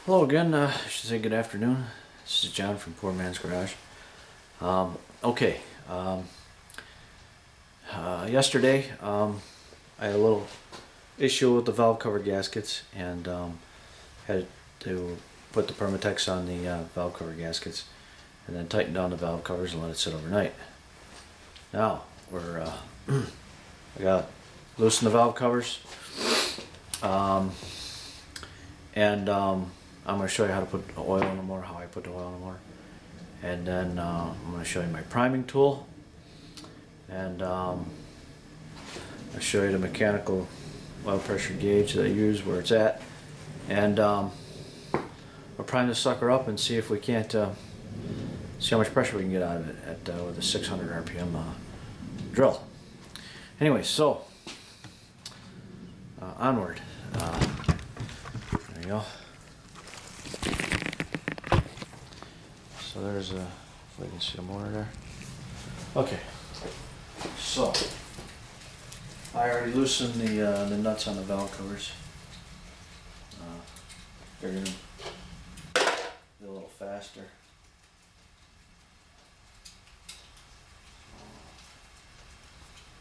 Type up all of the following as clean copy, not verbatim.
Hello again, I should say good afternoon. This is John from Poor Man's Garage. Okay, yesterday I had a little issue with the valve cover gaskets and had to put the Permatex on the valve cover gaskets and then tighten down the valve covers and let it sit overnight. Now, I got loosened the valve covers and I'm going to show you how to put the oil in the motor, how I put the oil in the motor. And then I'm going to show you my priming tool. And I'll show you the mechanical oil pressure gauge that I use, where it's at. And we'll prime this sucker up and see if we can't, see how much pressure we can get out of it with a 600 RPM drill. Anyway, so onward. There you go. So there's if we can see the motor there. Okay, so I already loosened the nuts on the valve covers. Figured them a little faster.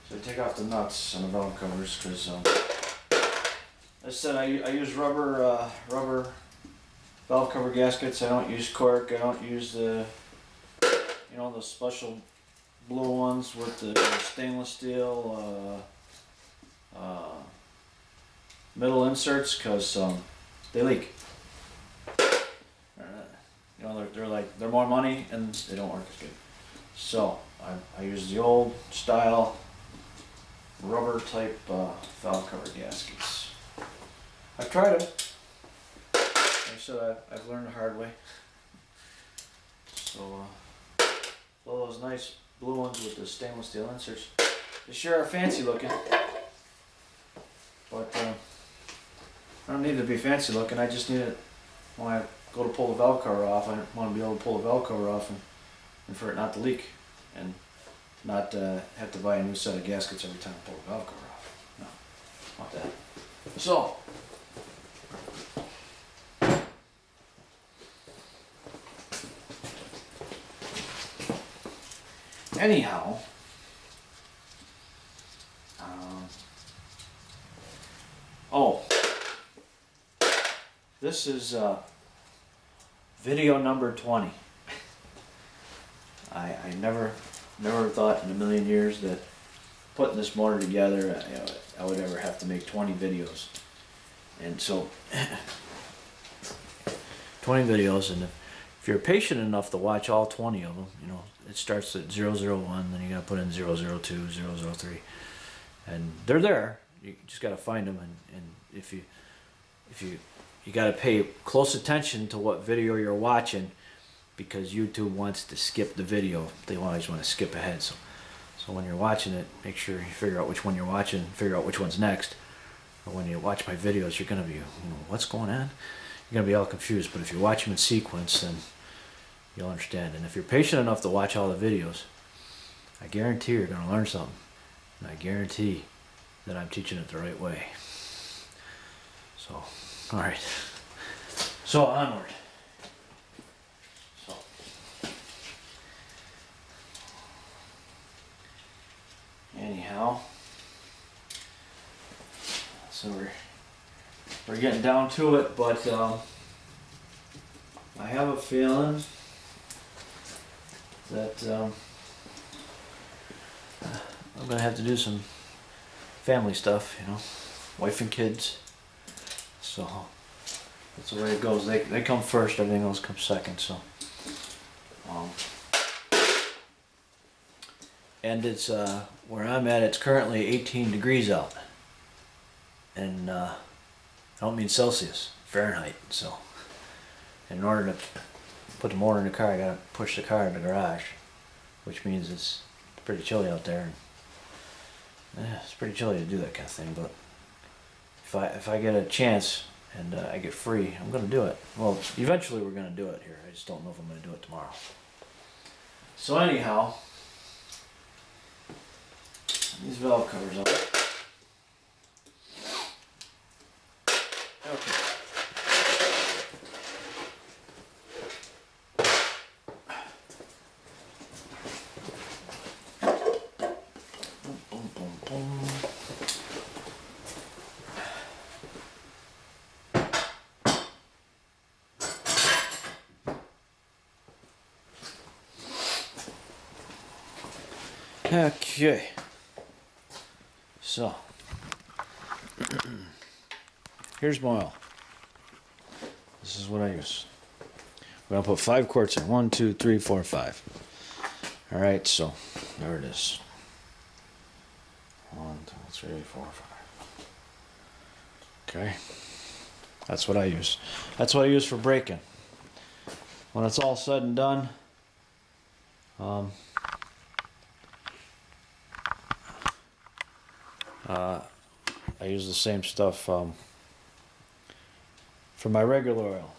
So I take off the nuts on the valve covers because I said I use rubber valve cover gaskets. I don't use cork. I don't use the the special blue ones with the stainless steel middle inserts because they leak. They're more money and they don't work as good. So I use the old style rubber type valve cover gaskets. I've tried them. So I've learned the hard way. So those nice blue ones with the stainless steel inserts, they sure are fancy looking. But I don't need it to be fancy looking. I just need it when I go to pull the valve cover off. I want to be able to pull the valve cover off and for it not to leak and not have to buy a new set of gaskets every time I pull the valve cover off. No, I want that. So. Anyhow, this is video number 20. I never thought in a million years that putting this motor together I would ever have to make 20 videos. And so 20 videos, and if you're patient enough to watch all 20 of them, it starts at 001, then you gotta put in 002, 003, and they're there. You just gotta find them, and if you gotta pay close attention to what video you're watching, because YouTube wants to skip the video. They always want to skip ahead. So when you're watching it, make sure you figure out which one you're watching, figure out which one's next. Or when you watch my videos, you're gonna be, what's going on? You're gonna be all confused. But if you watch them in sequence, then you'll understand. And if you're patient enough to watch all the videos, I guarantee you're going to learn something. And I guarantee that I'm teaching it the right way. So, alright. So, onward. Anyhow. So we're getting down to it, but I have a feeling that I'm gonna have to do some family stuff, wife and kids. So that's the way it goes. They come first, everything else comes second. So and it's where I'm at. It's currently 18 degrees out, and I don't mean Celsius, Fahrenheit. So in order to put the motor in the car, I gotta push the car in the garage, which means it's pretty chilly out there. It's pretty chilly to do that kind of thing, but if I get a chance and I get free, I'm gonna do it. Well, eventually we're gonna do it here. I just don't know if I'm gonna do it tomorrow. So anyhow, these valve covers up. Okay. Okay. So, here's my oil. This is what I use. We're gonna put 5 quarts in. 1, 2, 3, 4, 5. All right, so there it is. 1, 2, 3, 4, 5. Okay, that's what I use. That's what I use for braking. When it's all said and done, I use the same stuff for my regular oil.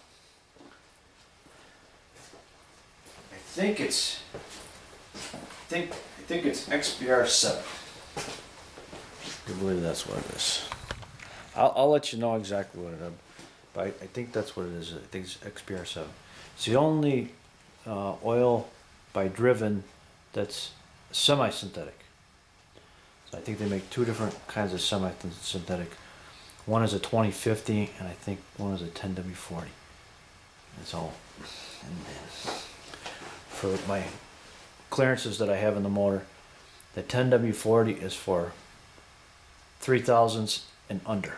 I think it's XBR7. I believe that's what it is. I'll let you know exactly what it is, but I think that's what it is. I think it's XBR7. It's the only oil by Driven that's semi-synthetic. So I think they make 2 different kinds of semi-synthetic. One is a 2050, and I think one is a 10W40. That's all. And then for my clearances that I have in the motor, the 10W40 is for 3,000s and under.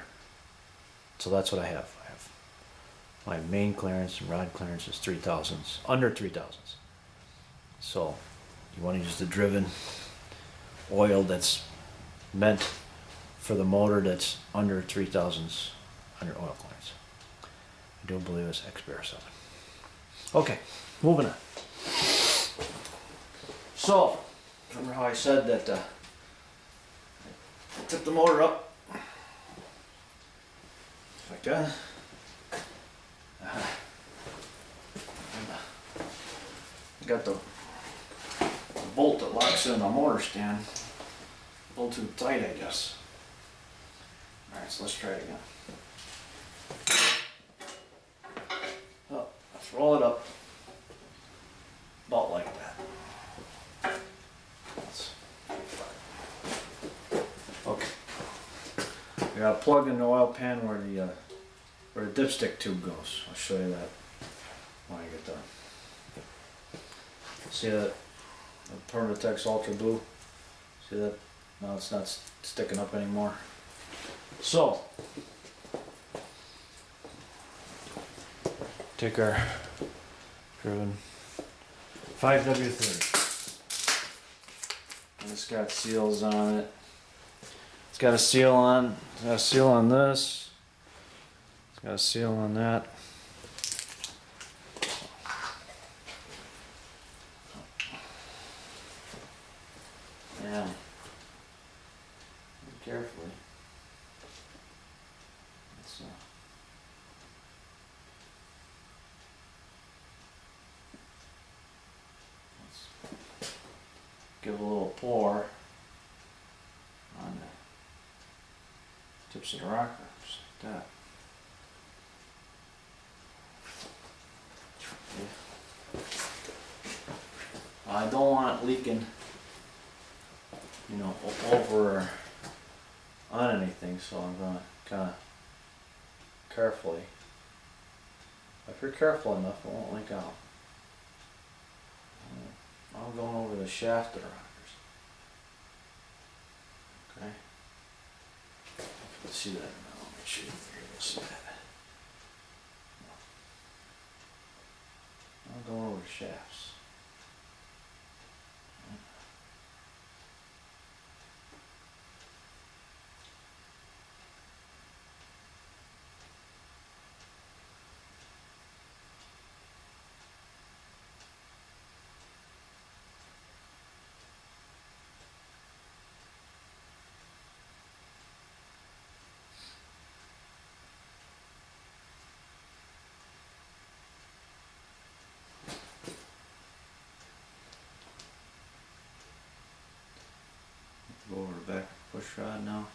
So that's what I have. I have my main clearance and rod clearance is 3,000s, under 3,000s. So you want to use the Driven oil that's meant for the motor that's under 3,000s under oil clearance. I do believe it's XBR7. Okay, moving on. So, remember how I said that I took the motor up like that. Got the bolt that locks in the motor stand a little too tight, I guess. Alright, so let's try it again. Oh, let's roll it up. About like that. Okay. We got to plug in the oil pan where the dipstick tube goes. I'll show you that when I get done. See that? The Permatex Ultra Blue. See that? No, it's not sticking up anymore. So, take our Driven 5W30. And it's got seals on it. It's got a seal on. It's got a seal on this. It's got a seal on that. Yeah. Carefully. Let's give a little pour on the tips of the rocker, just like that. I don't want it leaking, you know, over or on anything, so I'm gonna kind of carefully. If you're careful enough, it won't leak out. I'm going over the shaft of the rockers. Okay. You can see that now. Make sure you're able to see that. I'm going over the shafts. Go over the back push rod now.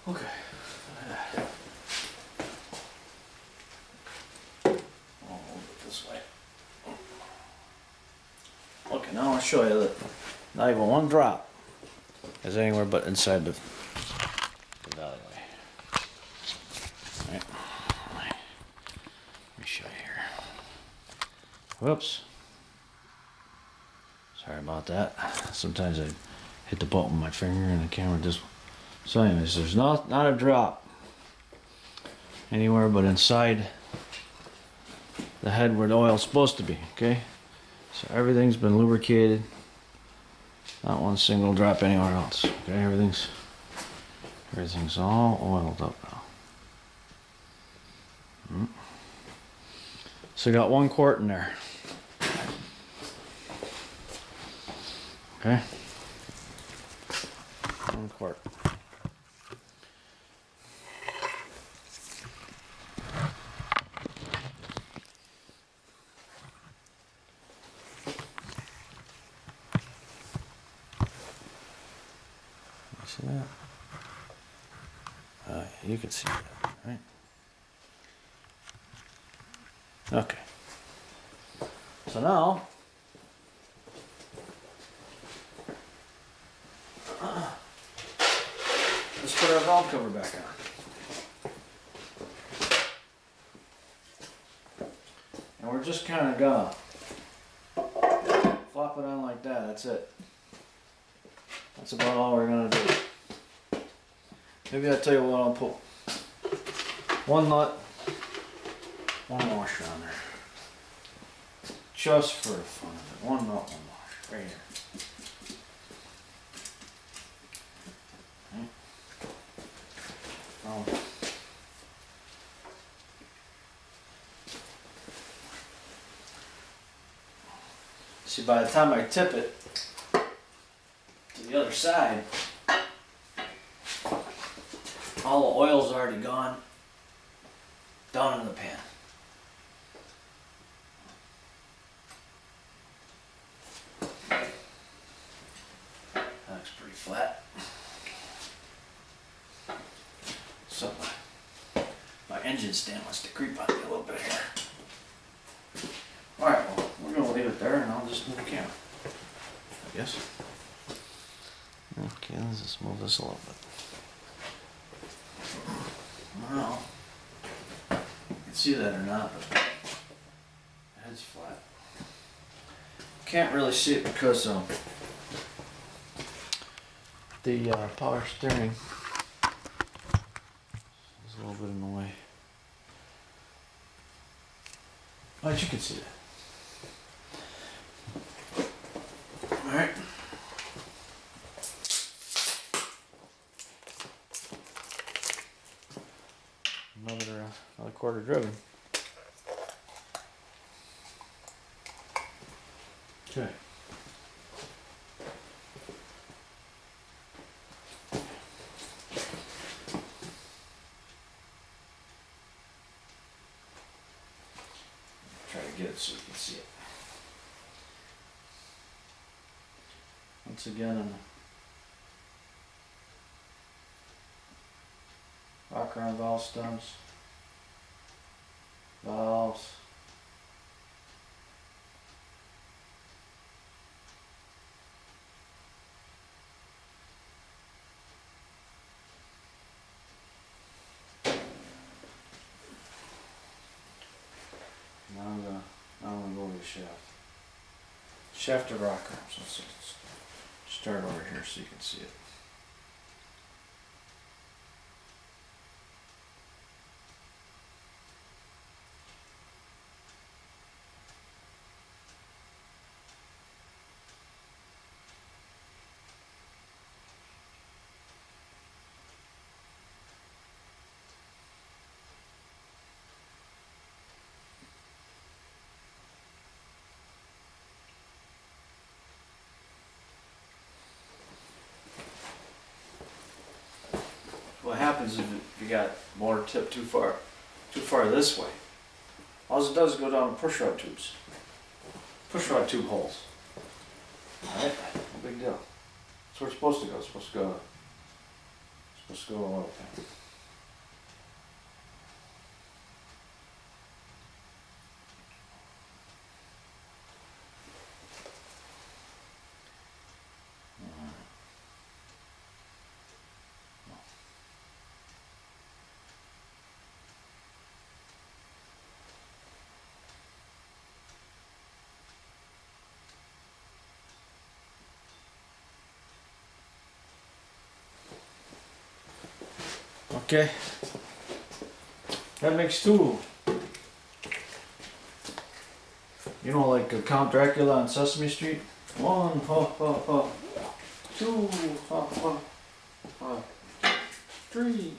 Okay. I'll move it this way. Okay, now I'll show you that not even one drop is anywhere but inside the alleyway. Alright. Let me show you here. Whoops. Sorry about that. Sometimes I hit the button with my finger and the camera just... So anyways, there's not a drop anywhere but inside the head where the oil's supposed to be, okay? So everything's been lubricated. Not one single drop anywhere else, okay? Everything's all oiled up now. So got 1 quart in there. Okay? 1 quart. See that? You can see that, right? Okay. So now, let's put our valve cover back on. And we're just kind of gonna flop it on like that, that's it. That's about all we're gonna do. Maybe I'll tell you what, I'll put 1 nut, 1 washer on there. Just for the fun of it. 1 nut, 1 washer, right here. Okay. See, by the time I tip it to the other side, all the oil's already gone down in the pan. That looks pretty flat. So my engine stand wants to creep on me a little bit here. Alright, well, we're going to leave it there and I'll just move the camera, I guess. Okay, let's just move this a little bit. I don't know if you can see that or not, but the head's flat. Can't really see it because the power steering is a little bit in the way. But you can see that. Alright. Another quarter driven. Okay. Try to get it so you can see it. Once again, rocker on valve stems, valves, now I'm gonna go to the shaft. Shaft of rocker. So let's start over here so you can see it. What happens if you got motor tip too far this way? All it does is go down to push rod tubes. Push rod tube holes. Alright? No big deal. That's where it's supposed to go. It's supposed to Let's go oil pan. Okay, that makes two. You know, like Count Dracula on Sesame Street? One, ha, ha, ha. Two, ha, ha, ha. Three.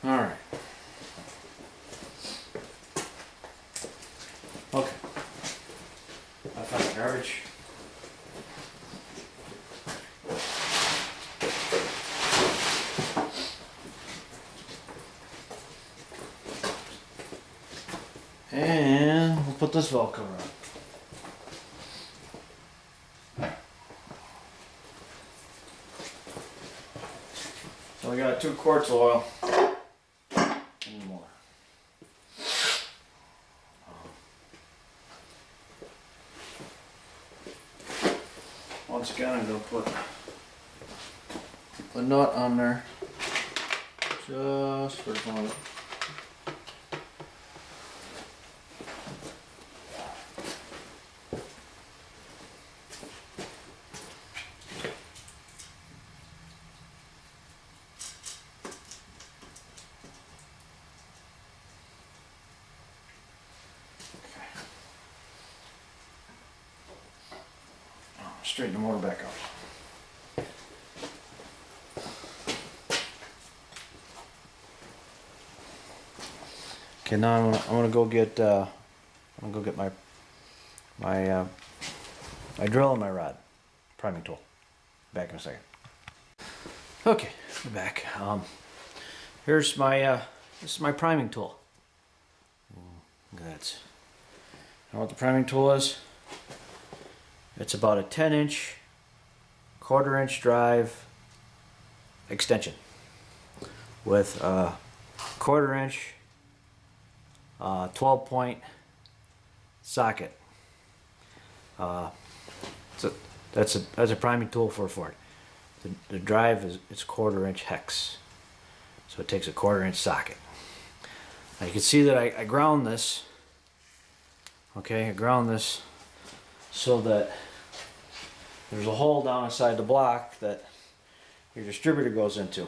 All right. Okay. I found garbage. And we'll put this Velcro on. So we got 2 quarts of oil. And more. Once again, I'm going to put the nut on there just for the fun of it. Straighten the motor back out. Okay, now I'm gonna go get my drill and my rod, priming tool. Back in a second. Okay, we're back. Here's my this is my priming tool. Look at that. You know what the priming tool is? It's about a 10-inch, quarter-inch drive extension with a quarter-inch, 12-point socket. That's a priming tool for a Ford. The drive is quarter-inch hex, so it takes a quarter-inch socket. Now you can see that I ground this. Okay, I ground this so that there's a hole down inside the block that your distributor goes into,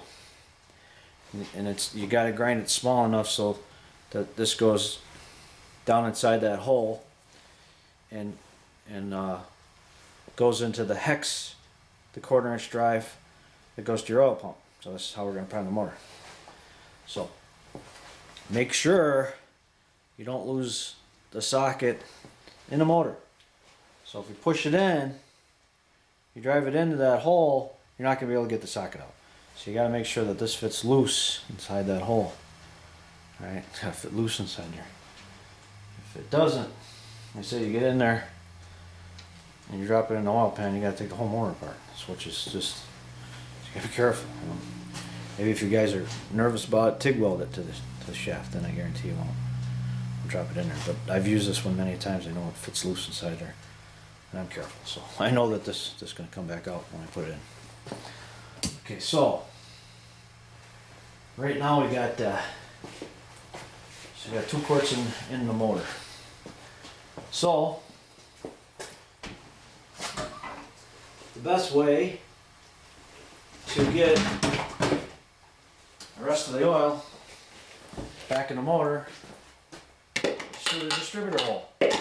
and you got to grind it small enough so that this goes down inside that hole and goes into the hex, the quarter-inch drive that goes to your oil pump. So this is how we're going to prime the motor. So make sure you don't lose the socket in the motor. So if you push it in, you drive it into that hole, you're not going to be able to get the socket out. So you got to make sure that this fits loose inside that hole. Alright, it's got to fit loose inside there. If it doesn't, like I say, you get in there and you drop it in the oil pan, you got to take the whole motor apart. Which is just, you got to be careful. You know? Maybe if you guys are nervous about it, TIG weld it to the shaft, then I guarantee you won't drop it in there. But I've used this one many times. I know it fits loose inside there. And I'm careful, so I know that this is going to come back out when I put it in. Okay, so right now we got 2 quarts in the motor. So the best way to get the rest of the oil back in the motor is through the distributor hole. There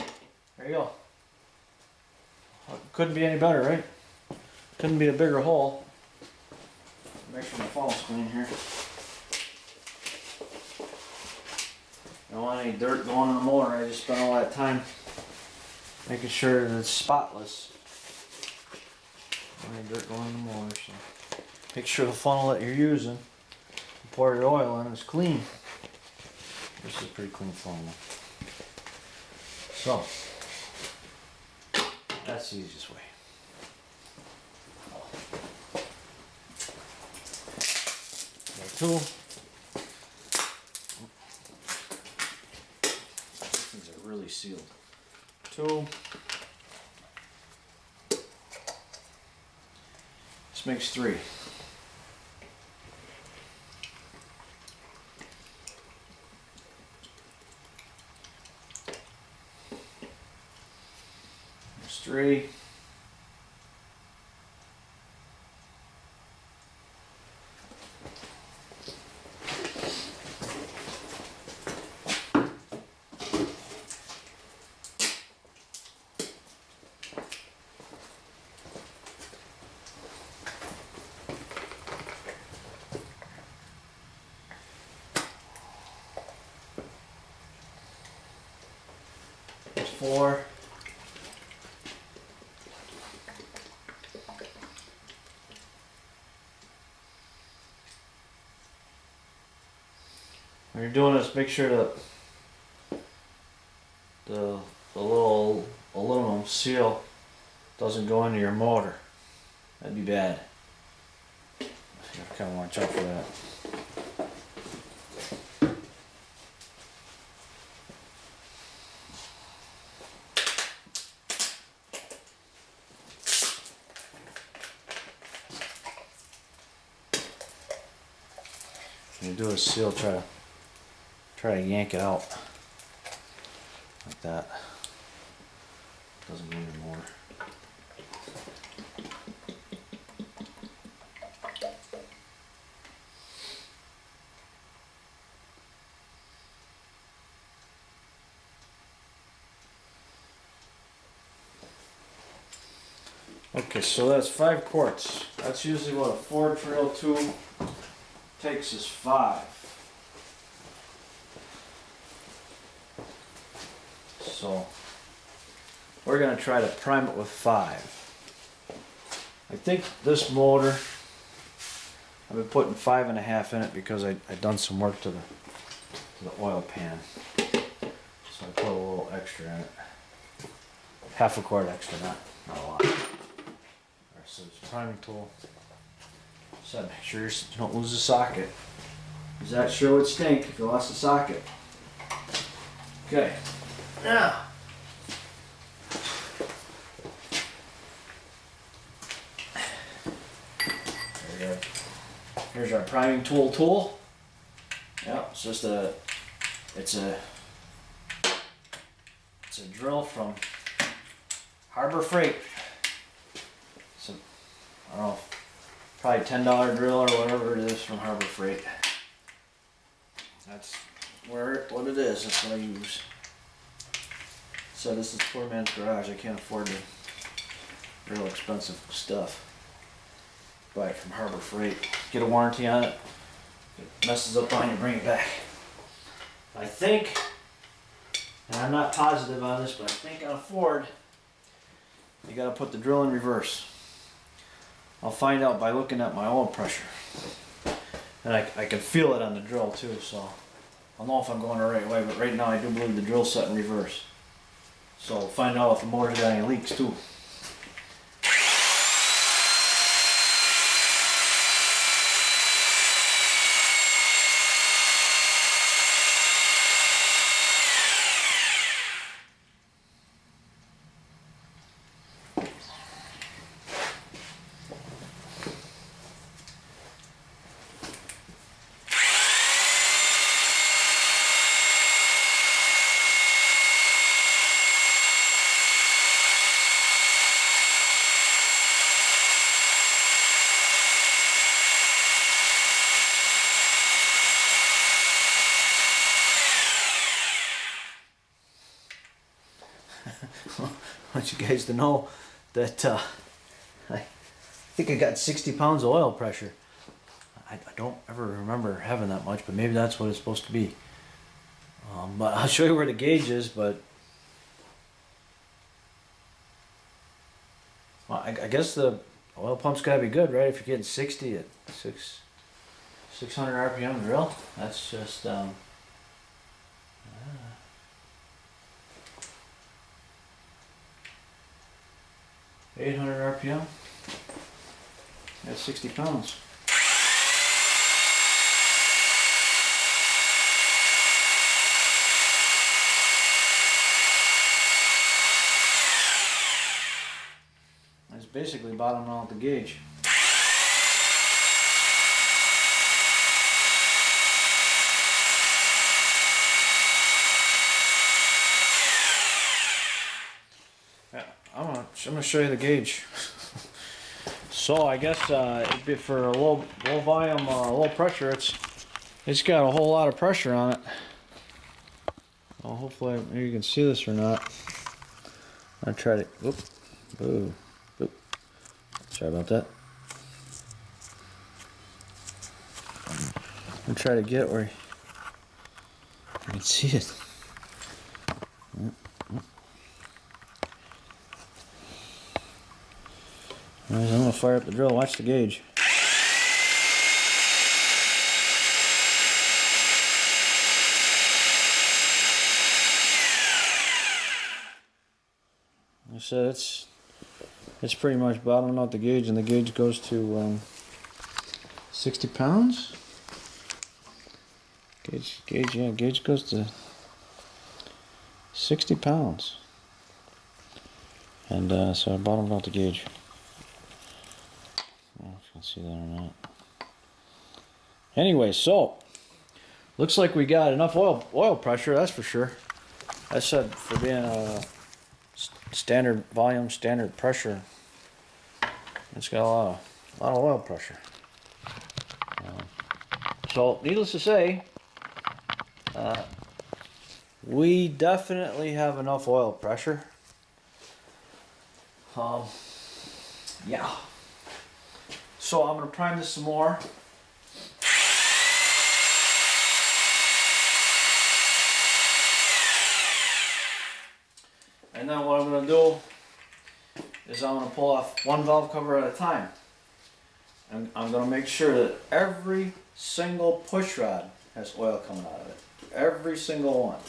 you go. Couldn't be any better, right? Couldn't be a bigger hole. Make sure my funnel's clean here. Don't want any dirt going in the motor. I just spent all that time making sure that it's spotless. Don't want any dirt going in the motor. So make sure the funnel that you're using, you pour your oil in, it's clean. This is pretty clean flowing. So, that's the easiest way. Got two. These things are really sealed. Two. This makes three. There's three. There's four. When you're doing this, make sure that the little aluminum seal doesn't go into your motor. That'd be bad. You kind of watch out for that. When you do a seal, try to yank it out like that. Doesn't go in your motor. Okay, so that's 5 quarts. That's usually what a Ford Trail 2 takes is 5. So we're gonna try to prime it with 5. I think this motor, I've been putting 5.5 in it because I done some work to the oil pan. So I put a little extra in it. Half a quart extra, not a lot. Alright, so it's priming tool. So make sure you don't lose the socket. Because that sure would stink if you lost the socket. Okay. Now. There we go. Here's our priming tool. Yep, it's just it's a drill from Harbor Freight. So I don't know, probably $10 drill or whatever it is from Harbor Freight. That's what it is. That's what I use. So this is poor man's garage. I can't afford the real expensive stuff. Buy it from Harbor Freight. Get a warranty on it. If it messes up on you, bring it back. I think, and I'm not positive on this, but I think on a Ford, you gotta put the drill in reverse. I'll find out by looking at my oil pressure. And I can feel it on the drill too, so I'll know if I'm going the right way, but right now I do believe the drill's set in reverse. So I'll find out if the motor's got any leaks too. I want you guys to know that I think I got 60 pounds of oil pressure. I don't ever remember having that much, but maybe that's what it's supposed to be. But I'll show you where the gauge is, but well, I guess the oil pump's gotta be good, right? If you're getting 60 at 600 RPM drill. That's just 800 RPM. That's 60 pounds. That's basically bottoming out the gauge. Yeah, I'm gonna show you the gauge. So I guess it'd be for a low volume, low pressure. It's got a whole lot of pressure on it. Well, hopefully maybe you can see this or not. I'll try to. Whoop, boo, boop. Sorry about that. I'm gonna try to get where you can see it. Alright, I'm gonna fire up the drill. Watch the gauge. Like I said, it's pretty much bottoming out the gauge, and the gauge goes to 60 pounds. Gauge goes to 60 pounds. And so I bottomed out the gauge. I don't know if you can see that or not. Anyway, so looks like we got enough oil pressure, that's for sure. I said for being a standard volume, standard pressure, it's got a lot of oil pressure. So needless to say, we definitely have enough oil pressure. Yeah. So I'm going to prime this some more. And then what I'm going to do is I'm going to pull off one valve cover at a time. And I'm going to make sure that every single push rod has oil coming out of it. Every single one.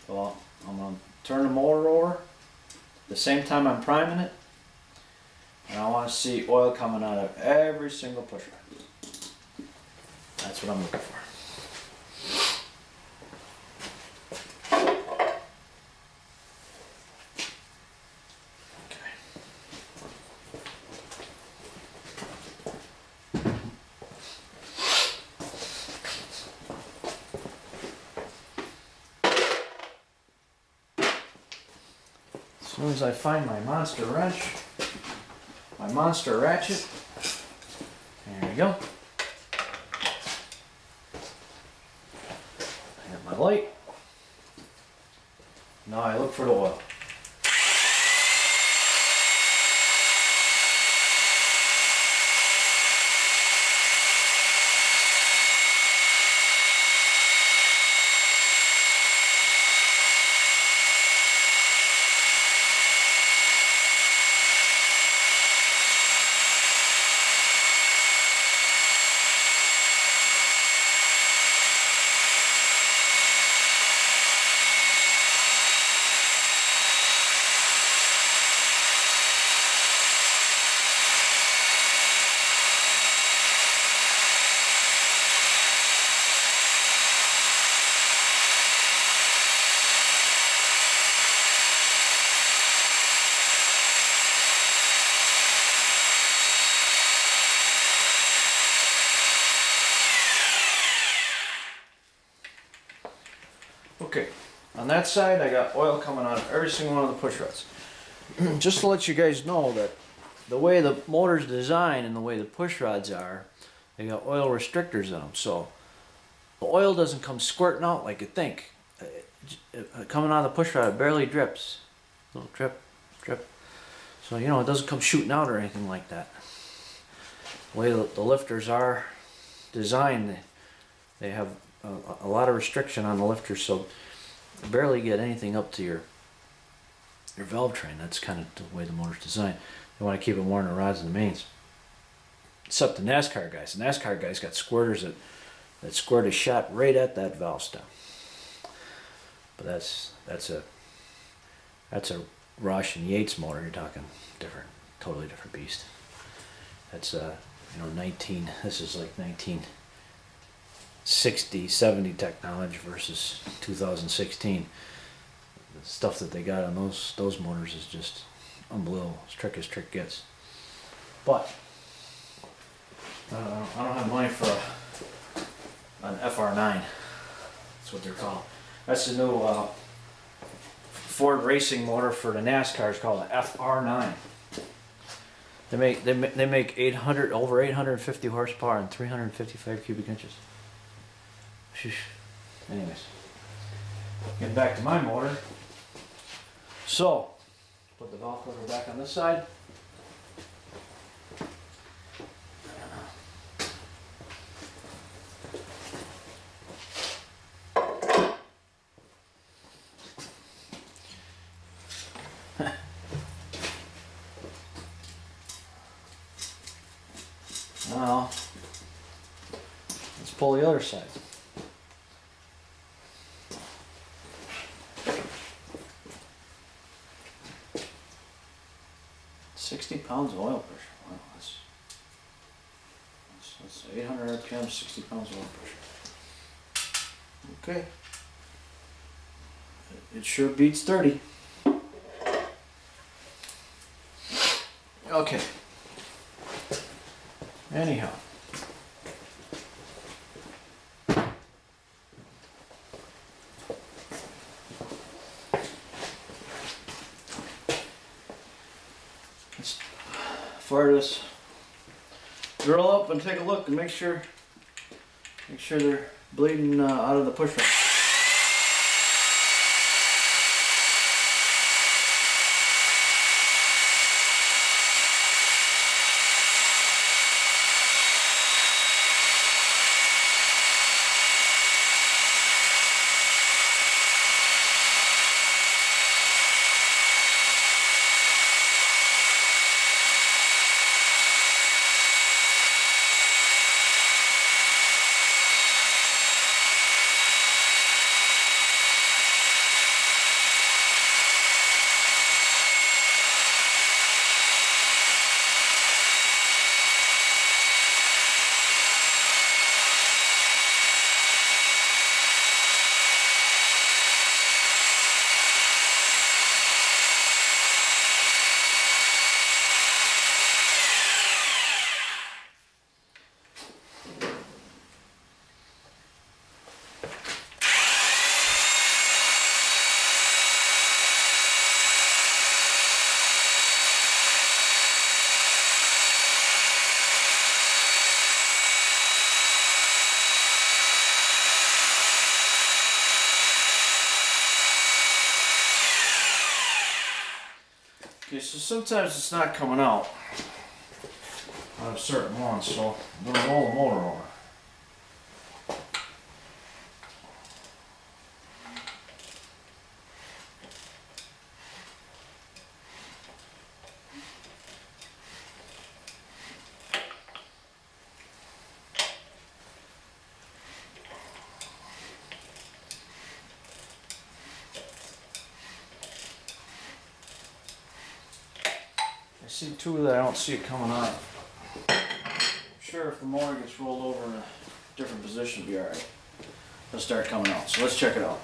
So I'm going to turn the motor over at the same time I'm priming it. And I want to see oil coming out of every single push rod. That's what I'm looking for. As soon as I find my monster wrench, my monster ratchet, there we go. I have my light. Now I look for the oil. Okay, on that side I got oil coming out of every single one of the push rods. Just to let you guys know that the way the motor's designed and the way the push rods are, they got oil restrictors in them. So the oil doesn't come squirting out like you think. Coming out of the push rod, it barely drips. Little drip, drip. So you know, it doesn't come shooting out or anything like that. The way the lifters are designed, they have a lot of restriction on the lifters, so you barely get anything up to your valve train. That's kind of the way the motor's designed. You want to keep it more in the rods and the mains. Except the NASCAR guys. The NASCAR guys got squirters that squirt a shot right at that valve stem. But that's a Rush and Yates motor. You're talking different, totally different beast. That's 19. This is like 1960, 70 technology versus 2016. The stuff that they got on those motors is just unbelievable. As trick gets. But I don't have money for an FR9. That's what they're called. That's the new Ford racing motor for the NASCAR. It's called an FR9. They make over 850 horsepower and 355 cubic inches. Sheesh. Anyways, getting back to my motor. So, put the valve cover back on this side. Now, let's pull the other side. £60 of oil pressure. Wow, that's 800 RPM, 60 pounds of oil pressure. Okay. It sure beats 30. Okay. Anyhow. Let's fire this drill up and take a look and make sure they're bleeding out of the push rod. Okay, so sometimes it's not coming out on a certain one, so I'm going to roll the motor over. I see two that I don't see it coming out. I'm sure if the motor gets rolled over in a different position, it'll be alright. It'll start coming out. So let's check it out.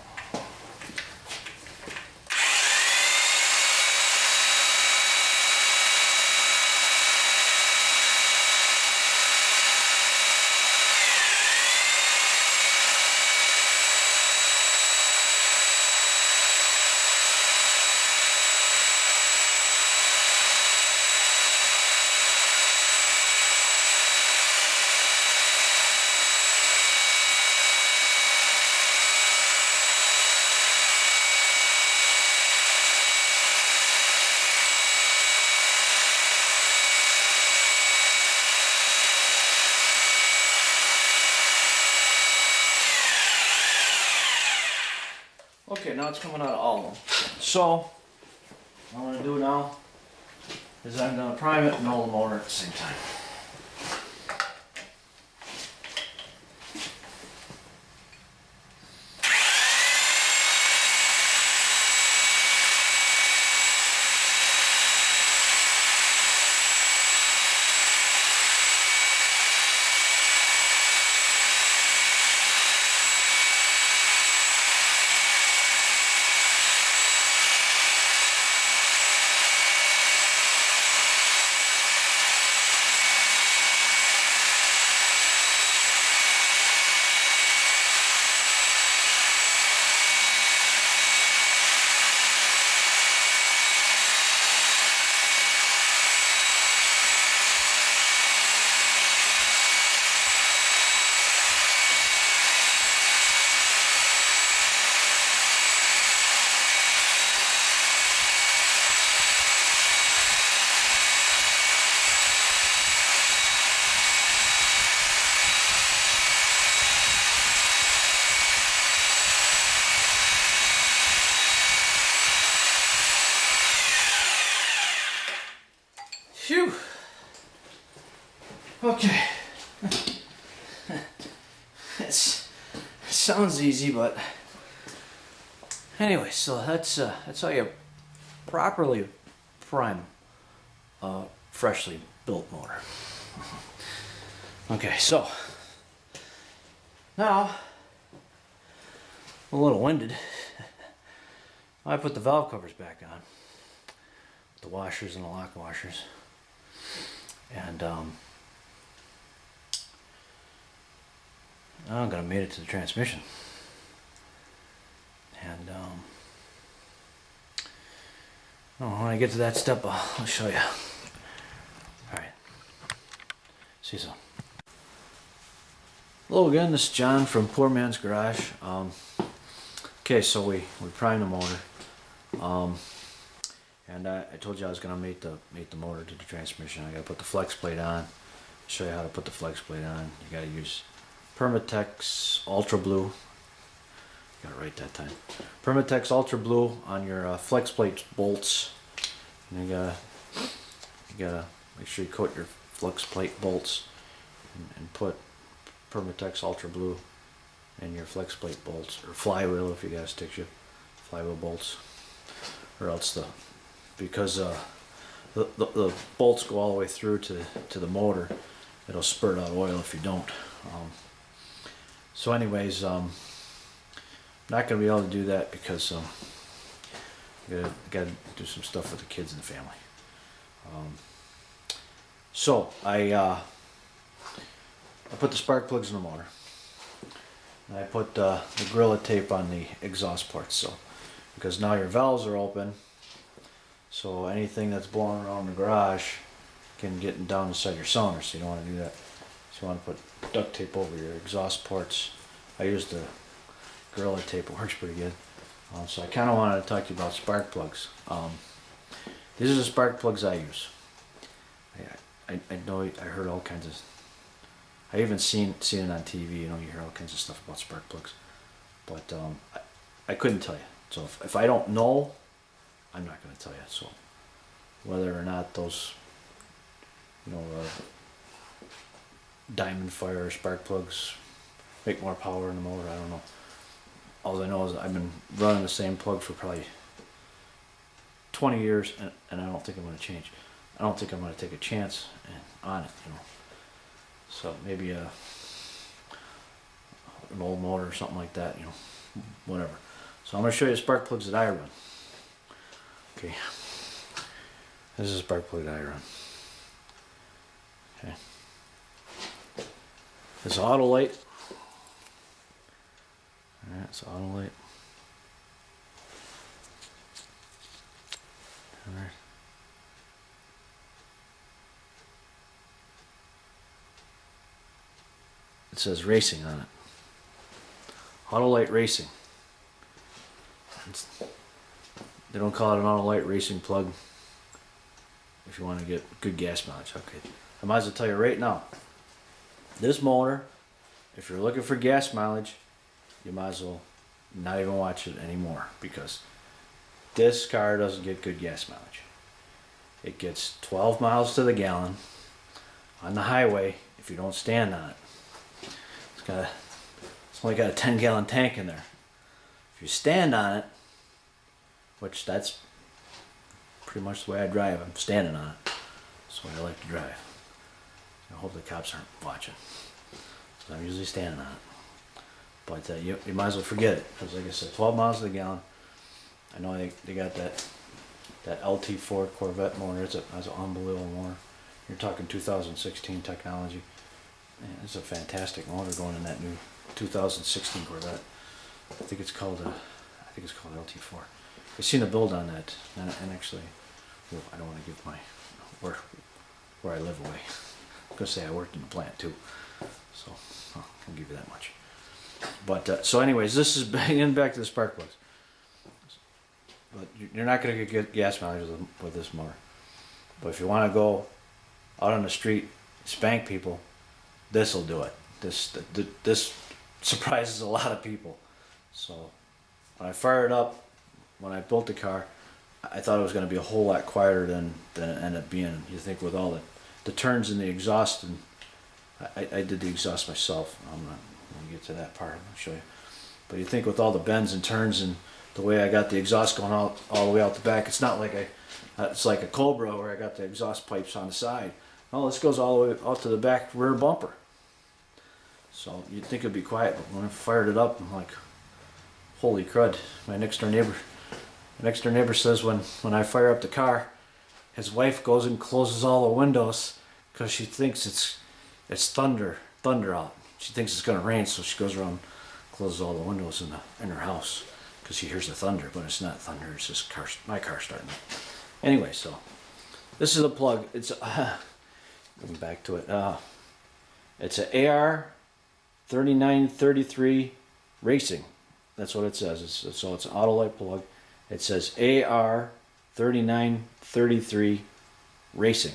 Okay, now it's coming out of all of them. So, what I'm going to do now is I'm going to prime it and roll the motor at the same time. Phew. Okay. It sounds easy, but anyway, so that's how you properly prime a freshly built motor. Okay, so now I'm a little winded. I put the valve covers back on, the washers and the lock washers, and I'm gonna made it to the transmission, and when I get to that step, I'll show you. All right, see you soon. Hello again, this is John from Poor Man's Garage. Okay, so we primed the motor, and I told you I was gonna mate the motor to the transmission. I gotta put the flex plate on. Show you how to put the flex plate on. You gotta use Permatex Ultra Blue. Got it right that time. Permatex Ultra Blue on your flex plate bolts. And you gotta make sure you coat your flex plate bolts and put Permatex Ultra Blue in your flex plate bolts, or flywheel if you got a stick shift, flywheel bolts, or else because the bolts go all the way through to the motor, it'll spurt out oil if you don't. So anyways, not gonna be able to do that because gotta do some stuff with the kids and the family. So I put the spark plugs in the motor. And I put the Gorilla tape on the exhaust ports, so because now your valves are open, so anything that's blowing around the garage can get down inside your cylinder. So you don't want to do that. So you want to put duct tape over your exhaust ports. I use the Gorilla tape; it works pretty good. So I kind of wanted to talk to you about spark plugs. These are the spark plugs I use. I know I heard all kinds of. I even seen it on TV. You know, you hear all kinds of stuff about spark plugs, but I couldn't tell you. So if I don't know, I'm not going to tell you. So whether or not those, diamond fire spark plugs make more power in the motor, I don't know. All I know is I've been running the same plug for probably 20 years, and I don't think I'm going to change. I don't think I'm going to take a chance on it, So maybe an old motor or something like that, whatever. So I'm going to show you the spark plugs that I run. Okay, this is a spark plug that I run. Okay, it's auto light. Alright, it's auto light. Alright. It says racing on it. Autolite racing. They don't call it an Autolite racing plug if you want to get good gas mileage. Okay, I might as well tell you right now. This motor, if you're looking for gas mileage, you might as well not even watch it anymore, because this car doesn't get good gas mileage. It gets 12 miles to the gallon on the highway if you don't stand on it. It's only got a 10-gallon tank in there. If you stand on it, which that's pretty much the way I drive, I'm standing on it. That's the way I like to drive. I hope the cops aren't watching. So I'm usually standing on it. But you might as well forget it, because like I said, 12 miles to the gallon. I know they got that LT4 Corvette motor. It's an unbelievable motor. You're talking 2016 technology. Man, it's a fantastic motor going in that new 2016 Corvette. I think it's called LT4. I've seen a build on that, and actually, well, I don't want to give my where I live away. I'm gonna say I worked in the plant too, so I'll give you that much. But so, anyways, this is getting back to the spark plugs. But you're not gonna get good gas mileage with this motor. But if you want to go out on the street, spank people, this will do it. This surprises a lot of people. So when I fired it up, when I built the car, I thought it was going to be a whole lot quieter than it ended up being. You think with all the turns in the exhaust, and I did the exhaust myself. I'm not going to get to that part. I'll show you. But you think with all the bends and turns and the way I got the exhaust going out all the way out the back, it's not like it's like a Cobra where I got the exhaust pipes on the side. No, this goes all the way out to the back rear bumper. So you'd think it'd be quiet, but when I fired it up, I'm like, holy crud. My next door neighbor says when I fire up the car, his wife goes and closes all the windows because she thinks it's thunder out. She thinks it's gonna rain, so she goes around, closes all the windows in her house because she hears the thunder, but it's not thunder. It's just my car starting. Anyway, so this is a plug. It's going back to it. It's an AR 3933 Racing. That's what it says. So it's an Autolite plug. It says AR 3933 Racing.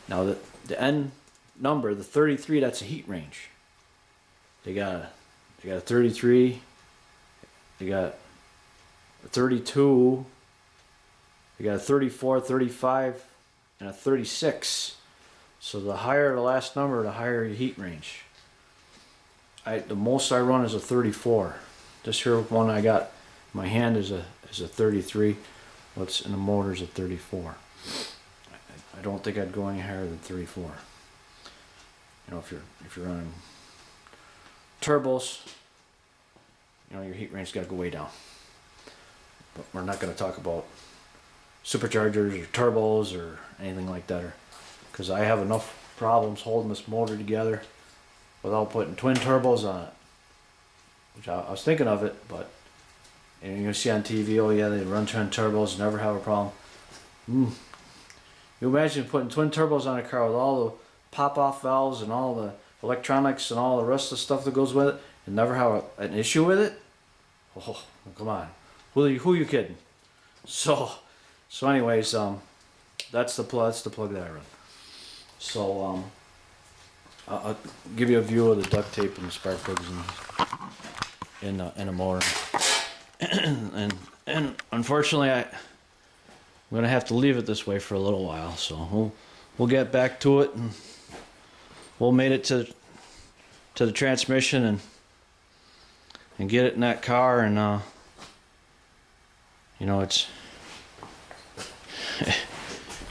Now the end number, the 33, that's a heat range. They got a 33. They got a 32. They got a 34, 35, and a 36. So the higher the last number, the higher your heat range. The most I run is a 34. This here one I got in my hand is a 33. What's in the motor is a 34. I don't think I'd go any higher than 34. You know, if you're running turbos, you know, your heat range's got to go way down. But we're not going to talk about superchargers or turbos or anything like that, because I have enough problems holding this motor together without putting twin turbos on it. Which I was thinking of it, but and you see on TV, oh yeah, they run twin turbos, never have a problem. You imagine putting twin turbos on a car with all the pop-off valves and all the electronics and all the rest of the stuff that goes with it, and never have an issue with it? Oh, come on. Who are you kidding? So anyways, that's the plug that I run. So I'll give you a view of the duct tape and the spark plugs in the motor. and unfortunately I'm gonna have to leave it this way for a little while. So we'll get back to it, and we'll made it to the transmission and get it in that car, and you know,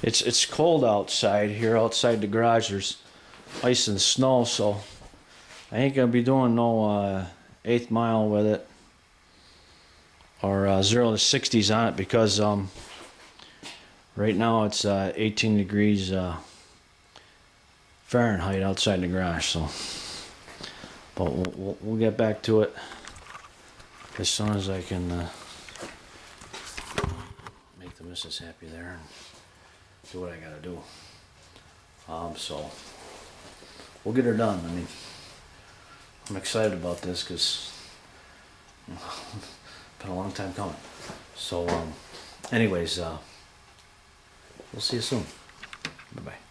it's cold outside here. Outside the garage there's ice and snow, so I ain't gonna be doing no 8th mile with it or 0 to 60s on it, because right now it's 18 degrees Fahrenheit outside the garage. So but we'll get back to it as soon as I can make the missus happy there and do what I gotta do. So we'll get her done. I mean, I'm excited about this because it's been a long time coming. So anyways, we'll see you soon. Bye bye.